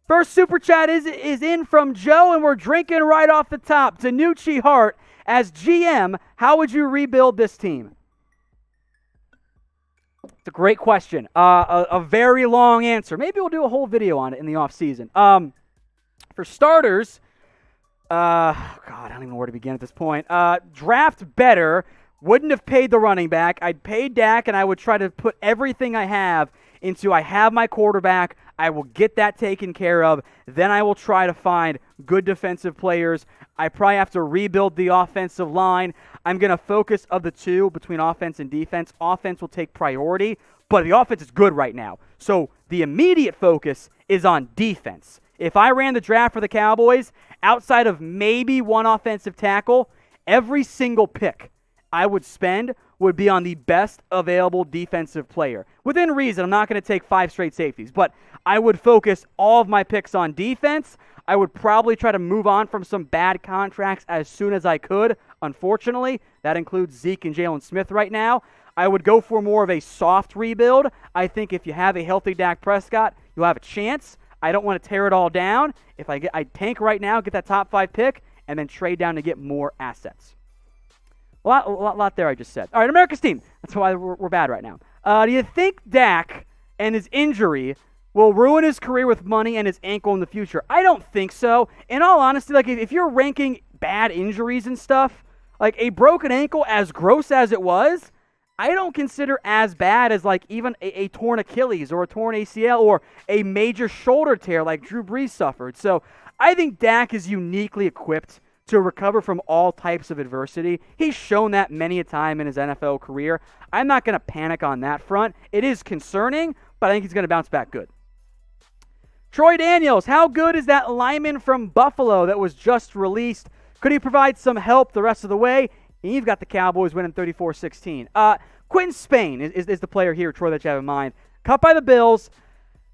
First super chat is in from Joe, and we're drinking right off the top. Danucci Hart, as GM, how would you rebuild this team? It's a great question. A very long answer. Maybe we'll do a whole video on it in the offseason. For starters, God, I don't even know where to begin at this point. Draft better. Wouldn't have paid the running back. I'd pay Dak, and I would try to put everything I have into I have my quarterback. I will get that taken care of. Then I will try to find good defensive players. I probably have to rebuild the offensive line. I'm going to focus of the two between offense and defense. Offense will take priority, but the offense is good right now. So the immediate focus is on defense. If I ran the draft for the Cowboys, outside of maybe one offensive tackle, every single pick I would spend would be on the best available defensive player. Within reason, I'm not going to take 5 straight safeties, but I would focus all of my picks on defense. I would probably try to move on from some bad contracts as soon as I could. Unfortunately, that includes Zeke and Jalen Smith right now. I would go for more of a soft rebuild. I think if you have a healthy Dak Prescott, you'll have a chance. I don't want to tear it all down. If I tank right now, get that top 5 pick, and then trade down to get more assets. A lot there I just said. All right, America's team. That's why we're bad right now. Do you think Dak and his injury will ruin his career with money and his ankle in the future? I don't think so. In all honesty, like if you're ranking bad injuries and stuff, like a broken ankle, as gross as it was, I don't consider as bad as like even a torn Achilles or a torn ACL or a major shoulder tear like Drew Brees suffered. So I think Dak is uniquely equipped to recover from all types of adversity. He's shown that many a time in his NFL career. I'm not going to panic on that front. It is concerning, but I think he's going to bounce back good. Troy Daniels, how good is that lineman from Buffalo that was just released? Could he provide some help the rest of the way? And you've got the Cowboys winning 34-16. Quinton Spain is the player here, Troy, that you have in mind. Cut by the Bills.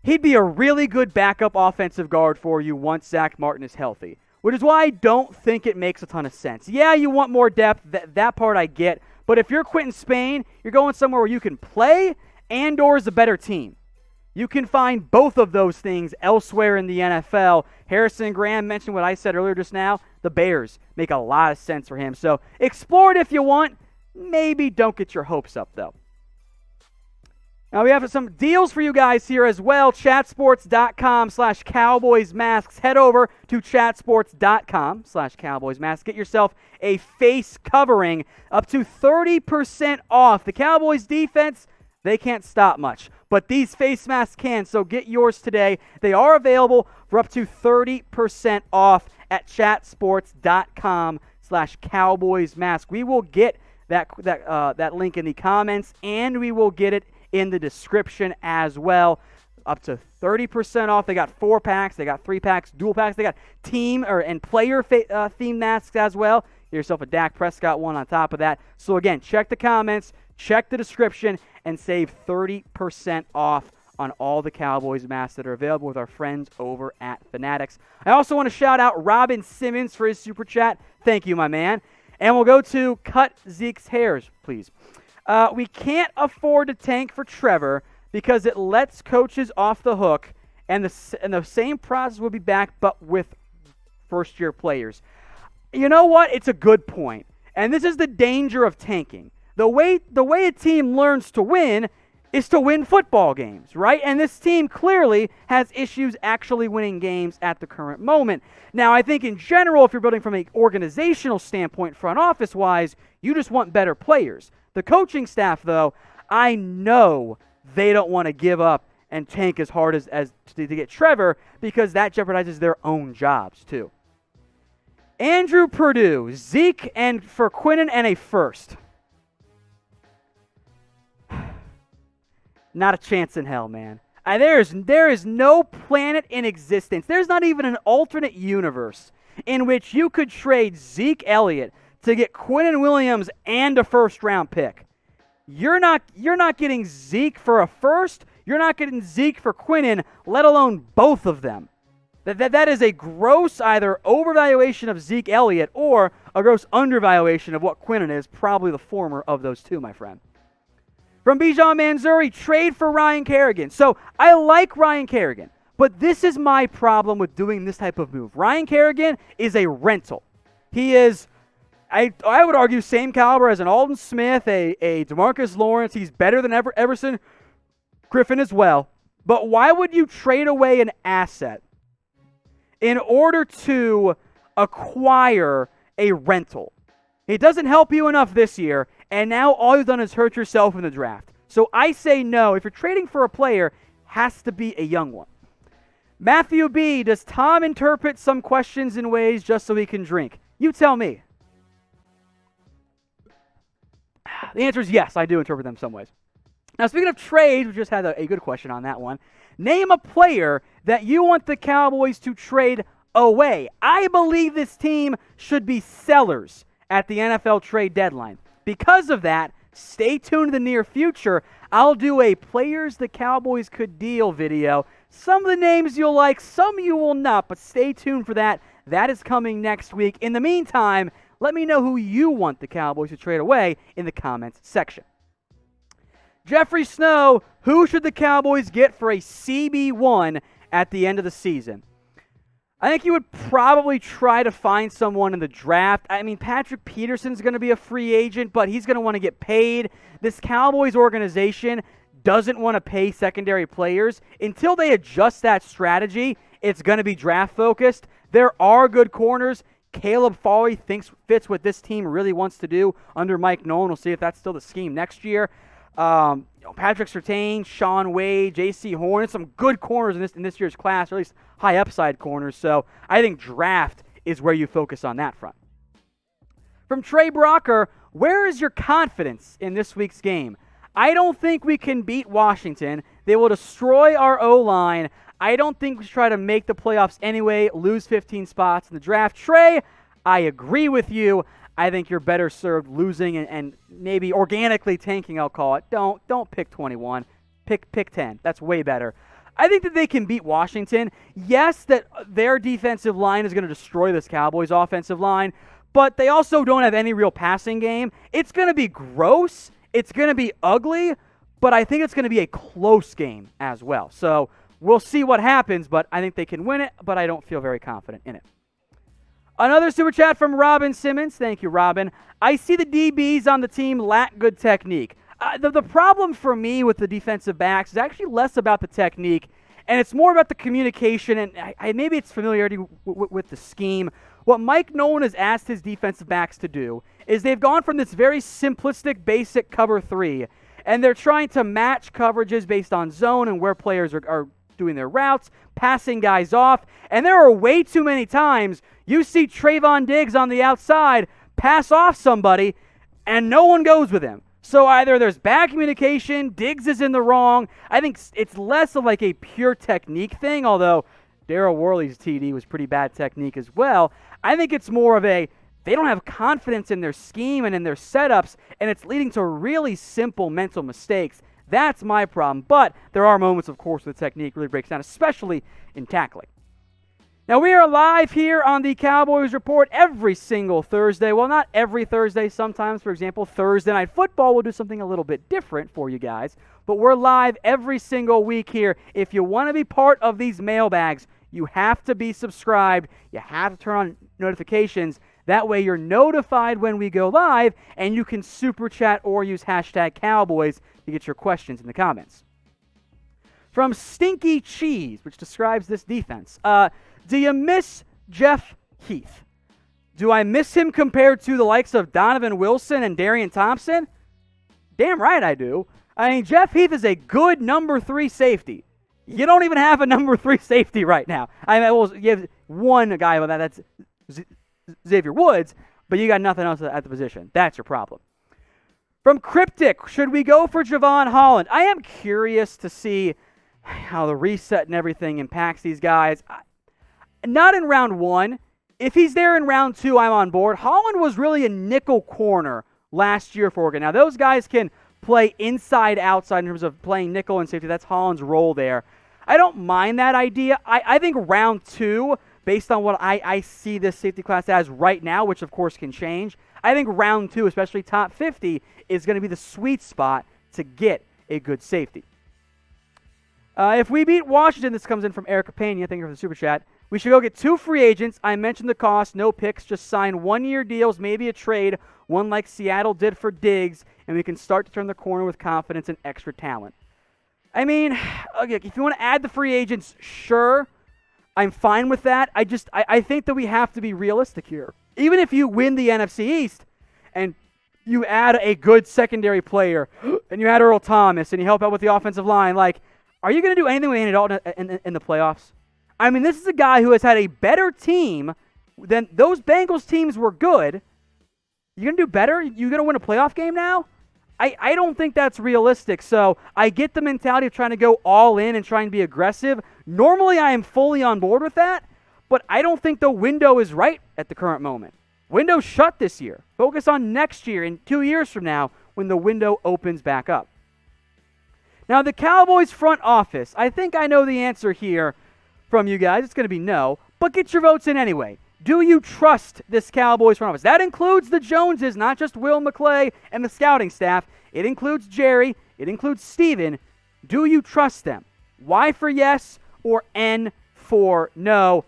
He'd be a really good backup offensive guard for you once Zach Martin is healthy, which is why I don't think it makes a ton of sense. Yeah, you want more depth. That part I get. But if you're Quinton Spain, you're going somewhere where you can play and or is a better team. You can find both of those things elsewhere in the NFL. Harrison Graham mentioned what I said earlier just now. The Bears make a lot of sense for him. So explore it if you want. Maybe don't get your hopes up, though. Now, we have some deals for you guys here as well. Chatsports.com/CowboysMasks. Head over to chatsports.com/CowboysMasks. Get yourself a face covering up to 30% off. The Cowboys defense, they can't stop much, but these face masks can, so get yours today. They are available for up to 30% off at chatsports.com/CowboysMask. We will get that link in the comments, and we will get it in the description as well. Up to 30% off. They got 4-packs, they got 3-packs, dual packs, they got team and player theme masks as well. Get yourself a Dak Prescott one on top of that. So again, check the comments, check the description, and save 30% off on all the Cowboys masks that are available with our friends over at Fanatics. I also want to shout out Robin Simmons for his super chat. Thank you, my man. And we'll go to cut Zeke's hairs, please. We can't afford to tank for Trevor because it lets coaches off the hook, and the same process will be back, but with first-year players. You know what? It's a good point. And this is the danger of tanking. The way a team learns to win is to win football games, right? And this team clearly has issues actually winning games at the current moment. Now, I think in general, if you're building from an organizational standpoint, front office-wise, you just want better players. The coaching staff, though, I know they don't want to give up and tank as hard as to get Trevor because that jeopardizes their own jobs, too. Andrew Perdue, Zeke, and for Quinnen and a first. Not a chance in hell, man. There is no planet in existence. There's not even an alternate universe in which you could trade Zeke Elliott to get Quinnen Williams and a first-round pick. You're not getting Zeke for a first. You're not getting Zeke for Quinnen, let alone both of them. That is a gross either overvaluation of Zeke Elliott or a gross undervaluation of what Quinnen is, probably the former of those two, my friend. From Bijan Manzuri, trade for Ryan Kerrigan. So I like Ryan Kerrigan, But this is my problem with doing this type of move. Ryan Kerrigan is a rental. He is, I would argue, same caliber as an Alden Smith, a DeMarcus Lawrence. He's better than Everson Griffin as well. But why would you trade away an asset in order to acquire a rental? It doesn't help you enough this year, and now all you've done is hurt yourself in the draft. So I say no. If you're trading for a player, has to be a young one. Matthew B., does Tom interpret some questions in ways just so he can drink? You tell me. The answer is yes, I do interpret them some ways. Now, speaking of trades, we just had a good question on that one. Name a player that you want the Cowboys to trade away. I believe this team should be sellers at the NFL trade deadline. Because of that, stay tuned in the near future. I'll do a players the Cowboys could deal video. Some of the names you'll like, some you will not, but stay tuned for that. That is coming next week. In the meantime, let me know who you want the Cowboys to trade away in the comments section. Geoffrey Snow, who should the Cowboys get for a CB1 at the end of the season? I think you would probably try to find someone in the draft. I mean, Patrick Peterson's going to be a free agent, but he's going to want to get paid. This Cowboys organization doesn't want to pay secondary players. Until they adjust that strategy, it's going to be draft-focused. There are good corners. Caleb Farley fits what this team really wants to do under Mike Nolan. We'll see if that's still the scheme next year. Patrick Surtain, Sean Wade, J.C. Horn, some good corners in this year's class, or at least high upside corners. So I think draft is where you focus on that front. From Trey Brocker, where is your confidence in this week's game? I don't think we can beat Washington. They will destroy our O-line. I don't think we should try to make the playoffs anyway, lose 15 spots in the draft. Trey, I agree with you. I think you're better served losing and maybe organically tanking, I'll call it. Don't pick 21. Pick 10. That's way better. I think that they can beat Washington. Yes, that their defensive line is going to destroy this Cowboys offensive line, but they also don't have any real passing game. It's going to be gross. It's going to be ugly, but I think it's going to be a close game as well. So we'll see what happens, but I think they can win it, but I don't feel very confident in it. Another super chat from Robin Simmons. Thank you, Robin. I see the DBs on the team lack good technique. The problem for me with the defensive backs is actually less about the technique, and it's more about the communication, and maybe it's familiarity with the scheme. What Mike Nolan has asked his defensive backs to do is they've gone from this very simplistic, basic cover 3, and they're trying to match coverages based on zone and where players are doing their routes, passing guys off, and there are way too many times you see Trayvon Diggs on the outside pass off somebody, and no one goes with him. So either there's bad communication, Diggs is in the wrong. I think it's less of like a pure technique thing, although Darryl Worley's TD was pretty bad technique as well. I think it's more of they don't have confidence in their scheme and in their setups, and it's leading to really simple mental mistakes. That's my problem. But there are moments, of course, where the technique really breaks down, especially in tackling. Now, we are live here on the Cowboys Report every single Thursday. Well, not every Thursday. Sometimes, for example, Thursday Night Football will do something a little bit different for you guys. But we're live every single week here. If you want to be part of these mailbags, you have to be subscribed. You have to turn on notifications. That way you're notified when we go live, and you can super chat or use hashtag Cowboys to get your questions in the comments. From Stinky Cheese, which describes this defense. Do you miss Jeff Heath? Do I miss him compared to the likes of Donovan Wilson and Darian Thompson? Damn right I do. I mean, Jeff Heath is a good number 3 safety. You don't even have a number 3 safety right now. I mean, well, you have one guy with that. That's Xavier Woods, but you got nothing else at the position. That's your problem. From Cryptic, should we go for Jevon Holland? I am curious to see how the reset and everything impacts these guys. Not in round 1. If he's there in round 2, I'm on board. Holland was really a nickel corner last year for Oregon. Now, those guys can play inside, outside in terms of playing nickel and safety. That's Holland's role there. I don't mind that idea. I think round 2, based on what I see this safety class as right now, which of course can change, I think round 2, especially top 50, is going to be the sweet spot to get a good safety. If we beat Washington, this comes in from Erica Pena, thank you for the super chat. We should go get 2 free agents. I mentioned the cost, no picks, just sign 1-year deals, maybe a trade, one like Seattle did for Diggs, and we can start to turn the corner with confidence and extra talent. I mean, okay, if you want to add the free agents, sure, I'm fine with that. I think that we have to be realistic here. Even if you win the NFC East and you add a good secondary player and you add Earl Thomas and you help out with the offensive line, like, are you going to do anything with Andy Dalton in the playoffs? I mean, this is a guy who has had a better team than those Bengals teams were good. You're going to do better? You're going to win a playoff game now? I don't think that's realistic. So I get the mentality of trying to go all in and trying to be aggressive. Normally, I am fully on board with that, but I don't think the window is right at the current moment. Window's shut this year. Focus on next year and 2 years from now when the window opens back up. Now, the Cowboys front office, I think I know the answer here from you guys. It's going to be no, but get your votes in anyway. Do you trust this Cowboys front office? That includes the Joneses, not just Will McClay and the scouting staff. It includes Jerry. It includes Steven. Do you trust them? Y for yes or N for no?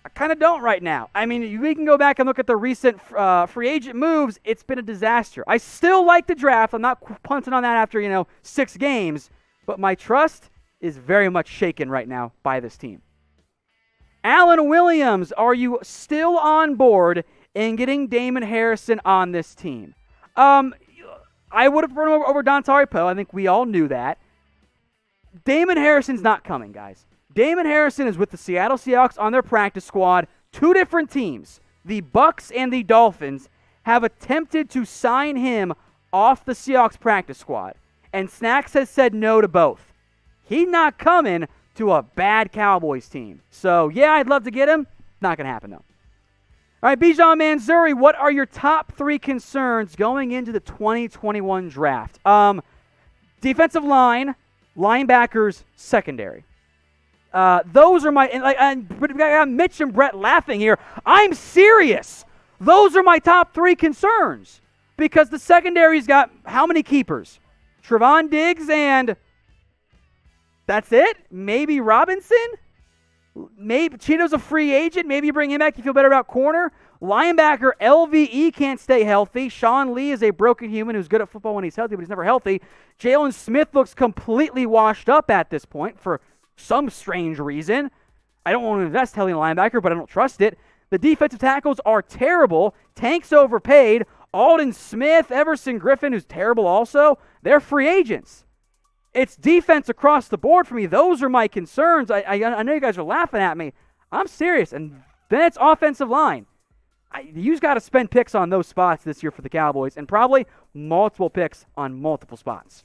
I kind of don't right now. I mean, we can go back and look at the recent free agent moves. It's been a disaster. I still like the draft. I'm not punting on that after, 6 games. But my trust is very much shaken right now by this team. Alan Williams, are you still on board in getting Damon Harrison on this team? I would have run over Dontari Poe. I think we all knew that. Damon Harrison's not coming, guys. Damon Harrison is with the Seattle Seahawks on their practice squad. 2 different teams, the Bucs and the Dolphins, have attempted to sign him off the Seahawks practice squad. And Snacks has said no to both. He's not coming to a bad Cowboys team. So, yeah, I'd love to get him. Not going to happen, though. All right, Bijan Manzuri, what are your top 3 concerns going into the 2021 draft? Defensive line, linebackers, secondary. Those are my... And we got Mitch and Brett laughing here. I'm serious. Those are my top 3 concerns. Because the secondary's got how many keepers? Trevon Diggs and... That's it? Maybe Robinson? Maybe Cheeto's a free agent. Maybe you bring him back. You feel better about corner. Linebacker LVE can't stay healthy. Sean Lee is a broken human who's good at football when he's healthy, but he's never healthy. Jalen Smith looks completely washed up at this point for some strange reason. I don't want to invest heavily in linebacker, but I don't trust it. The defensive tackles are terrible. Tank's overpaid. Alden Smith, Everson Griffin, who's terrible also. They're free agents. It's defense across the board for me. Those are my concerns. I know you guys are laughing at me. I'm serious. And then it's offensive line. You've got to spend picks on those spots this year for the Cowboys, and probably multiple picks on multiple spots.